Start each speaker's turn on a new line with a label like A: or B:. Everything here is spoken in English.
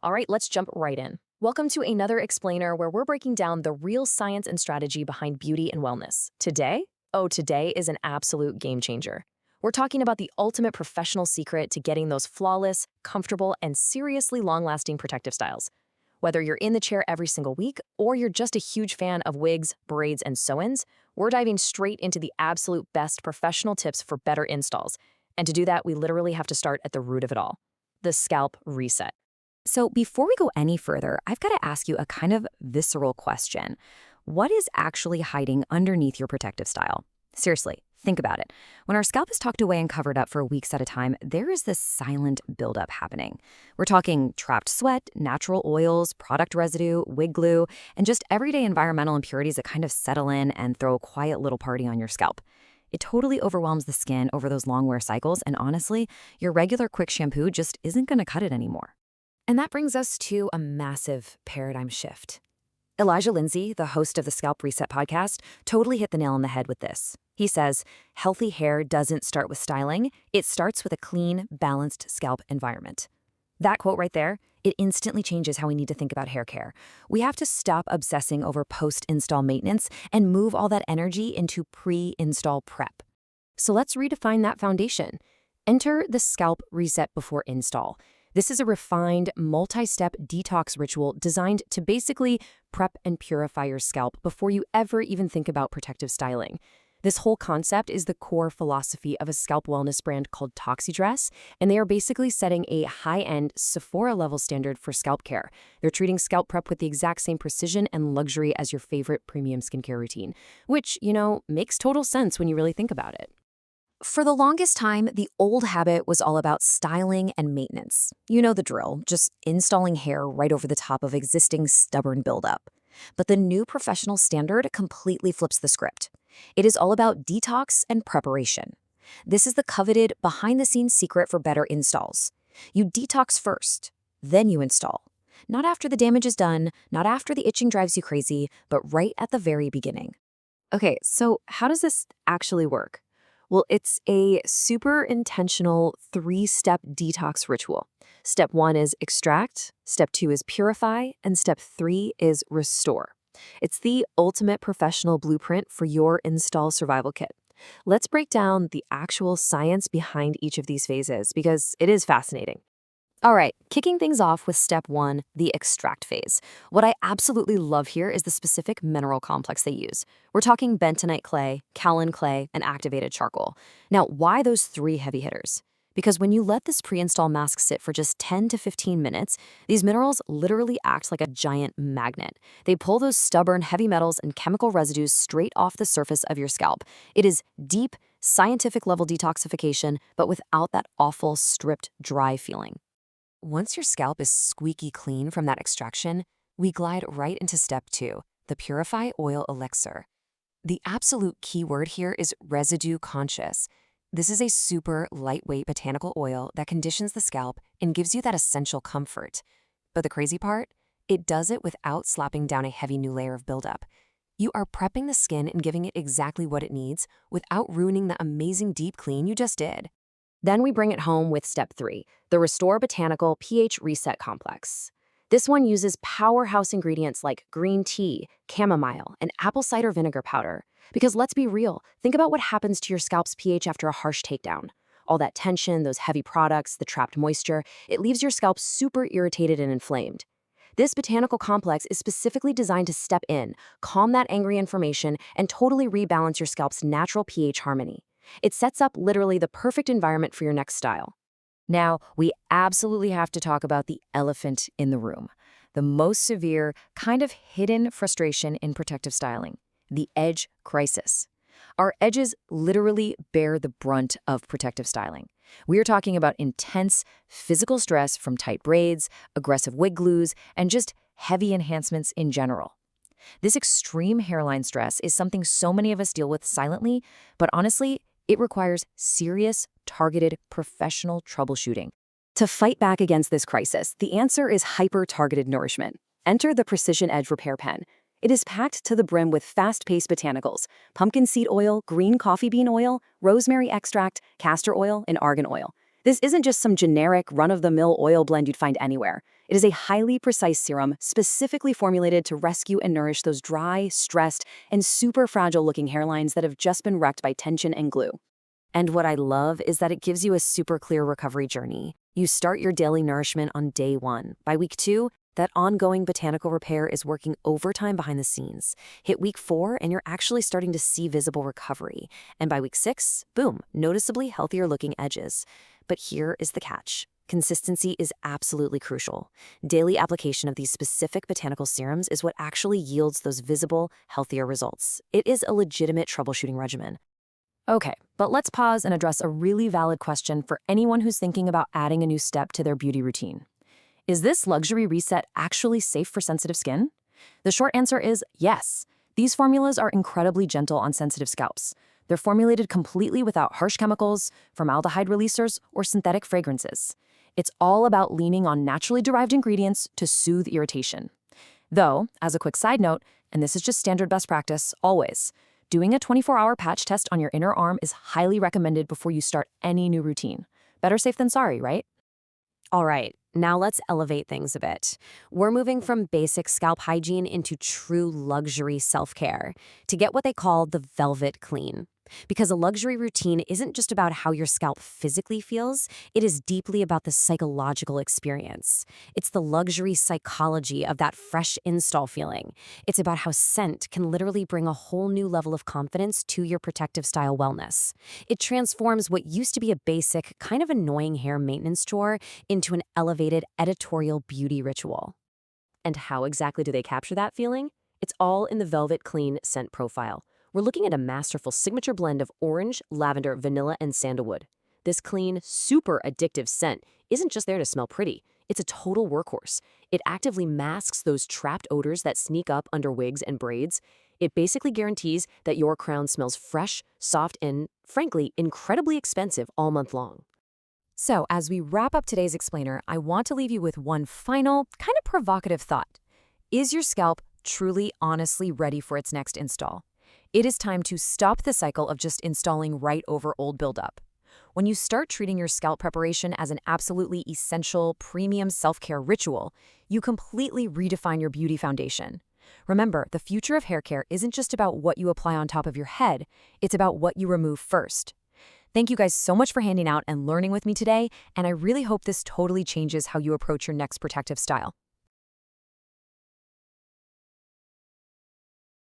A: All right, let's jump right in. Welcome to another explainer where we're breaking down the real science and strategy behind beauty and wellness. Today? Oh, today is an absolute game changer. We're talking about the ultimate professional secret to getting those flawless, comfortable, and seriously long-lasting protective styles. Whether you're in the chair every single week or you're just a huge fan of wigs, braids, and sew-ins, we're diving straight into the absolute best professional tips for better installs. And to do that, we literally have to start at the root of it all, the scalp reset.
B: So, before we go any further, I've got to ask you a kind of visceral question. What is actually hiding underneath your protective style? Seriously, think about it. When our scalp is tucked away and covered up for weeks at a time, there is this silent buildup happening. We're talking trapped sweat, natural oils, product residue, wig glue, and just everyday environmental impurities that kind of settle in and throw a quiet little party on your scalp. It totally overwhelms the skin over those long wear cycles, and honestly, your regular quick shampoo just isn't going to cut it anymore.
A: And that brings us to a massive paradigm shift. Elijah Lindsay, the host of the Scalp Reset podcast, totally hit the nail on the head with this. He says, healthy hair doesn't start with styling, it starts with a clean, balanced scalp environment. That quote right there, it instantly changes how we need to think about hair care. We have to stop obsessing over post-install maintenance and move all that energy into pre-install prep. So let's redefine that foundation. Enter the Scalp Reset before install. This is a refined, multi-step detox ritual designed to basically prep and purify your scalp before you ever even think about protective styling. This whole concept is the core philosophy of a scalp wellness brand called ToxiTress, and they are basically setting a high-end Sephora-level standard for scalp care. They're treating scalp prep with the exact same precision and luxury as your favorite premium skincare routine, which, makes total sense when you really think about it. For the longest time, the old habit was all about styling and maintenance. You know the drill, just installing hair right over the top of existing stubborn buildup. But the new professional standard completely flips the script. It is all about detox and preparation. This is the coveted, behind-the-scenes secret for better installs. You detox first, then you install. Not after the damage is done, not after the itching drives you crazy, but right at the very beginning. Okay, so how does this actually work? Well, it's a super intentional 3-step detox ritual. Step 1 is extract, step 2 is purify, and step 3 is restore. It's the ultimate professional blueprint for your install survival kit. Let's break down the actual science behind each of these phases because it is fascinating. All right, kicking things off with step 1, the extract phase. What I absolutely love here is the specific mineral complex they use. We're talking bentonite clay, kaolin clay, and activated charcoal. Now, why those 3 heavy hitters? Because when you let this pre-install mask sit for just 10 to 15 minutes, these minerals literally act like a giant magnet. They pull those stubborn heavy metals and chemical residues straight off the surface of your scalp. It is deep, scientific-level detoxification, but without that awful, stripped, dry feeling. Once your scalp is squeaky clean from that extraction, we glide right into step 2, the Purify Oil Elixir. The absolute key word here is residue conscious. This is a super lightweight botanical oil that conditions the scalp and gives you that essential comfort. But the crazy part? It does it without slapping down a heavy new layer of buildup. You are prepping the skin and giving it exactly what it needs without ruining the amazing deep clean you just did. Then we bring it home with step 3, the Restore Botanical pH Reset Complex. This one uses powerhouse ingredients like green tea, chamomile, and apple cider vinegar powder. Because let's be real, think about what happens to your scalp's pH after a harsh takedown. All that tension, those heavy products, the trapped moisture, it leaves your scalp super irritated and inflamed. This botanical complex is specifically designed to step in, calm that angry inflammation, and totally rebalance your scalp's natural pH harmony. It sets up literally the perfect environment for your next style. Now, we absolutely have to talk about the elephant in the room, the most severe, kind of hidden frustration in protective styling, the edge crisis. Our edges literally bear the brunt of protective styling. We are talking about intense physical stress from tight braids, aggressive wig glues, and just heavy enhancements in general. This extreme hairline stress is something so many of us deal with silently, but honestly, it requires serious, targeted, professional troubleshooting. To fight back against this crisis, the answer is hyper-targeted nourishment. Enter the Precision Edge Repair Pen. It is packed to the brim with fast-paced botanicals, pumpkin seed oil, green coffee bean oil, rosemary extract, castor oil, and argan oil.
B: This isn't just some generic, run-of-the-mill oil blend you'd find anywhere. It is a highly precise serum specifically formulated to rescue and nourish those dry, stressed, and super fragile-looking hairlines that have just been wrecked by tension and glue.
A: And what I love is that it gives you a super clear recovery journey. You start your daily nourishment on day 1. By week 2, that ongoing botanical repair is working overtime behind the scenes. Hit week 4, and you're actually starting to see visible recovery. And by week 6, boom, noticeably healthier looking edges. But here is the catch. Consistency is absolutely crucial. Daily application of these specific botanical serums is what actually yields those visible, healthier results. It is a legitimate troubleshooting regimen. Okay, but let's pause and address a really valid question for anyone who's thinking about adding a new step to their beauty routine. Is this luxury reset actually safe for sensitive skin? The short answer is yes. These formulas are incredibly gentle on sensitive scalps. They're formulated completely without harsh chemicals, formaldehyde releasers, or synthetic fragrances. It's all about leaning on naturally derived ingredients to soothe irritation. Though, as a quick side note, and this is just standard best practice, always, doing a 24-hour patch test on your inner arm is highly recommended before you start any new routine. Better safe than sorry, right? All right, now let's elevate things a bit. We're moving from basic scalp hygiene into true luxury self-care to get what they call the velvet clean. Because a luxury routine isn't just about how your scalp physically feels, it is deeply about the psychological experience. It's the luxury psychology of that fresh install feeling. It's about how scent can literally bring a whole new level of confidence to your protective style wellness. It transforms what used to be a basic, kind of annoying hair maintenance chore into an elevated editorial beauty ritual. And how exactly do they capture that feeling? It's all in the Velvet Clean scent profile. We're looking at a masterful signature blend of orange, lavender, vanilla, and sandalwood. This clean, super addictive scent isn't just there to smell pretty. It's a total workhorse. It actively masks those trapped odors that sneak up under wigs and braids. It basically guarantees that your crown smells fresh, soft, and, frankly, incredibly expensive all month long. So, as we wrap up today's explainer, I want to leave you with one final, kind of provocative thought. Is your scalp truly, honestly ready for its next install? It is time to stop the cycle of just installing right over old buildup. When you start treating your scalp preparation as an absolutely essential, premium self-care ritual, you completely redefine your beauty foundation. Remember, the future of hair care isn't just about what you apply on top of your head, it's about what you remove first. Thank you guys so much for handing out and learning with me today, and I really hope this totally changes how you approach your next protective style.